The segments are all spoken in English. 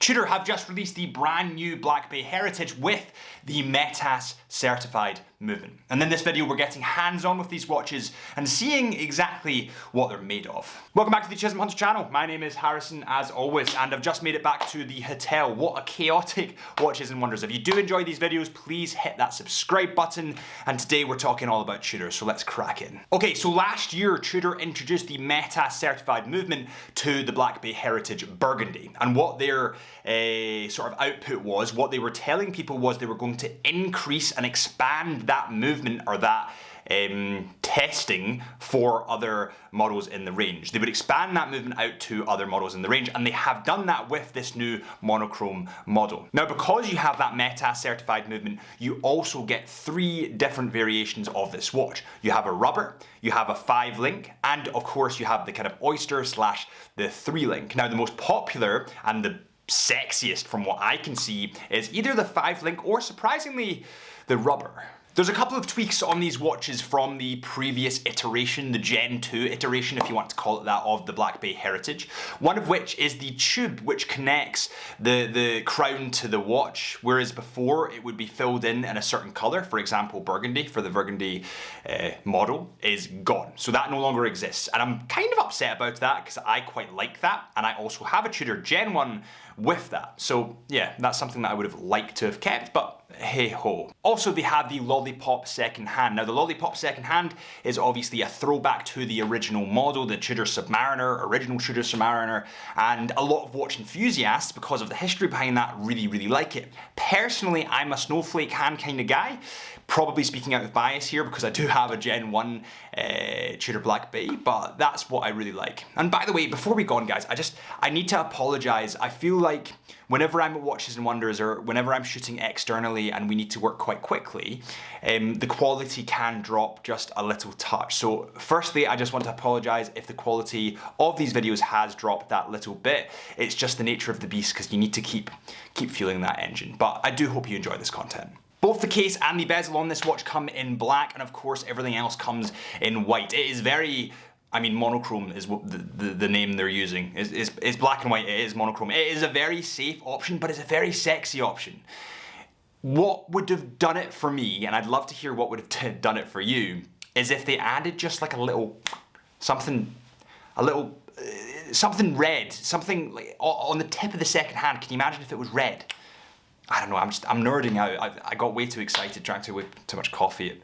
Tudor have just released the brand new Black Bay Heritage with the METAS certified movement. And in this video we're getting hands-on with these watches and seeing exactly what they're made of. Welcome back to the Chisholm Hunter channel. My name is Harrison as always, and I've just made it back to the hotel. What a chaotic Watches and Wonders. If you do enjoy these videos, please hit that subscribe button, and today we're talking all about Tudor, so let's crack in. Okay, so last year Tudor introduced the METAS certified movement to the Black Bay Heritage Burgundy, and what their sort of output was, what they were telling people was they were going to increase and expand that movement, or that testing for other models in the range. They would expand that movement out to other models in the range, and they have done that with this new monochrome model. Now, because you have that METAS certified movement, you also get 3 different variations of this watch. You have a rubber, you have a 5-link, and of course you have the kind of oyster slash the 3-link. Now, the most popular and the sexiest from what I can see is either the 5-link or, surprisingly, the rubber. There's a couple of tweaks on these watches from the previous iteration, the Gen 2 iteration, if you want to call it that, of the Black Bay Heritage. One of which is the tube which connects the crown to the watch, whereas before it would be filled in a certain colour. For example, burgundy for the Burgundy model is gone. So that no longer exists. And I'm kind of upset about that because I quite like that. And I also have a Tudor Gen 1 with that. So yeah, that's something that I would have liked to have kept, but hey ho. Also, they have the Lollipop second hand. Now, the Lollipop second hand is obviously a throwback to the original model, the Tudor Submariner, original Tudor Submariner, and a lot of watch enthusiasts, because of the history behind that, really like it. Personally, I'm a snowflake hand kind of guy, probably speaking out of bias here because I do have a Gen 1 Tudor Black Bay, but that's what I really like. And by the way, before we go on, guys, I need to apologise. I feel like whenever I'm at Watches and Wonders, or whenever I'm shooting externally and we need to work quite quickly, the quality can drop just a little touch. So firstly, I just want to apologise if the quality of these videos has dropped that little bit. It's just the nature of the beast, because you need to keep fueling that engine. But I do hope you enjoy this content. Both the case and the bezel on this watch come in black, and of course everything else comes in white. It is very, I mean, monochrome is what the name they're using. It's black and white, it is monochrome. It is a very safe option, but it's a very sexy option. What would have done it for me, and I'd love to hear what would have done it for you, is if they added just like a little, something red, something like on the tip of the second hand. Can you imagine if it was red? I don't know, I'm nerding out. I got way too excited, drank too much coffee at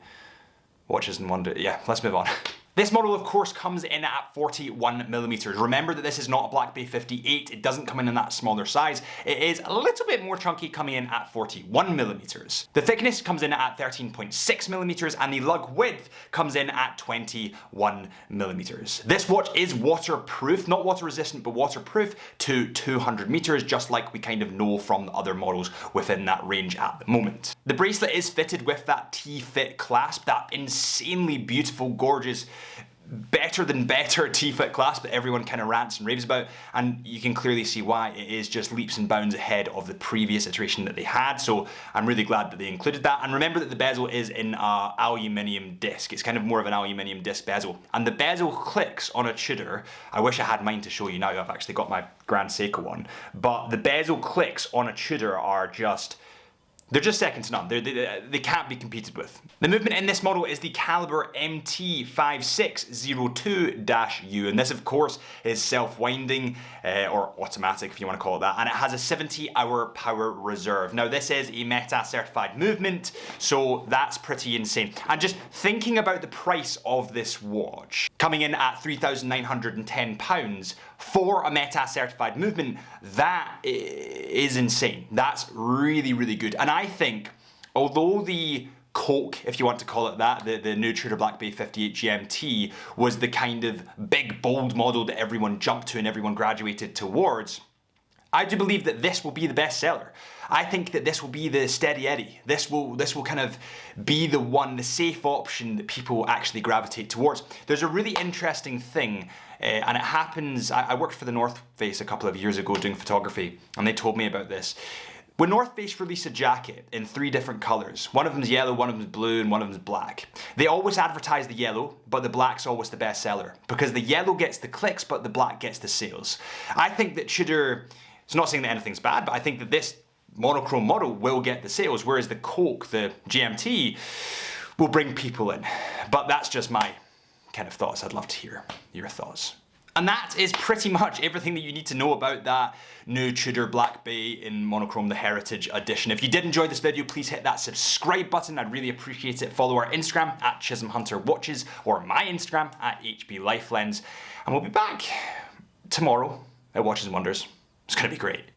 Watches and Wonders. Yeah, let's move on. This model, of course, comes in at 41mm. Remember that this is not a Black Bay 58. It doesn't come in that smaller size. It is a little bit more chunky, coming in at 41mm. The thickness comes in at 13.6mm, and the lug width comes in at 21mm. This watch is waterproof, not water resistant, but waterproof to 200 meters, just like we kind of know from the other models within that range at the moment. The bracelet is fitted with that T-fit clasp, that insanely beautiful, gorgeous, better than better T-fit clasp that everyone kind of rants and raves about, and you can clearly see why. It is just leaps and bounds ahead of the previous iteration that they had, so I'm really glad that they included that. And remember that the bezel is in a aluminium disc. It's kind of more of an aluminium disc bezel, and the bezel clicks on a Tudor. I wish I had mine to show you now. I've actually got my Grand Seiko one, but the bezel clicks on a Tudor are just, they're just second to none. They can't be competed with. The movement in this model is the caliber MT5602-U, and this of course is self-winding, or automatic if you want to call it that, and it has a 70-hour power reserve. Now, this is a METAS certified movement, so that's pretty insane. And just thinking about the price of this watch, coming in at £3,910 for a METAS certified movement, that is insane. That's really good. And I think, although the Coke, if you want to call it that, the new Tudor Black Bay 58 GMT was the kind of big, bold model that everyone jumped to and everyone graduated towards, I do believe that this will be the best seller. I think that this will be the steady Eddie. This will kind of be the one, the safe option that people actually gravitate towards. There's a really interesting thing, and it happens, I worked for the North Face a couple of years ago doing photography, and they told me about this. When North Face release a jacket in 3 different colours, one of them's yellow, one of them's blue, and one of them's black, they always advertise the yellow, but the black's always the best seller, because the yellow gets the clicks, but the black gets the sales. I think that Tudor It's not saying that anything's bad, but I think that this monochrome model will get the sales, whereas the Coke, the GMT, will bring people in. But that's just my kind of thoughts. I'd love to hear your thoughts. And that is pretty much everything that you need to know about that new Tudor Black Bay in monochrome, the Heritage Edition. If you did enjoy this video, please hit that subscribe button. I'd really appreciate it. Follow our Instagram at Chisholm Hunter Watches or my Instagram at HB Lifelens. And we'll be back tomorrow at Watches and Wonders. It's gonna be great.